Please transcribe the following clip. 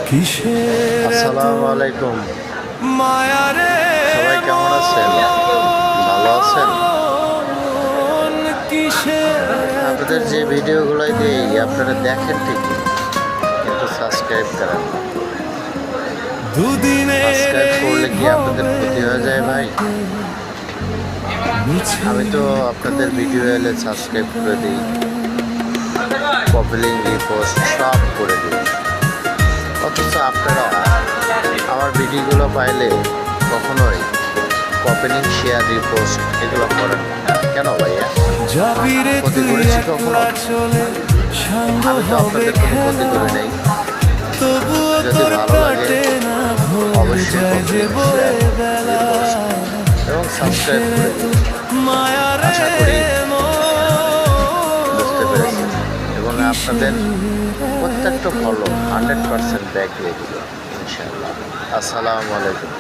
আসসালামু আলাইকুম। সবাই কেমন আছেন? ভালো আছেন? আপনাদের যে ভিডিওগুলোই দিই আপনারা দেখেন ঠিকই, কিন্তু সাবস্ক্রাইব করেন না। সাবস্ক্রাইব করলে কি আপনাদের ক্ষতি হয়ে যায় ভাই? আমি তো আপনাদের ভিডিও এলে সাবস্ক্রাইব করে দিই, কপি লিঙ্ক রিপোস্ট সব করে দিই, অথচ আপনারা আমার ভিডিওগুলো পাইলে কখনোই কপি লিঙ্ক, শেয়ার, রিপোস্ট এগুলো করেন না কেন ভাইয়া? ক্ষতি করেছি কখনো? আমি তো আপনাদের কোনো ক্ষতি করি নাই। যদি ভালো লাগে অবশ্যই কপি লিঙ্ক, শেয়ার, রিপোস্ট এবং সাবস্ক্রাইব করে দিন। আশা করি বুঝতে পেরেছেন এবং আপনাদের প্রত্যেকটা ফলো 100% ব্যাক দিয়ে দিল ইনশাআল্লাহ। আসসালামু আলাইকুম।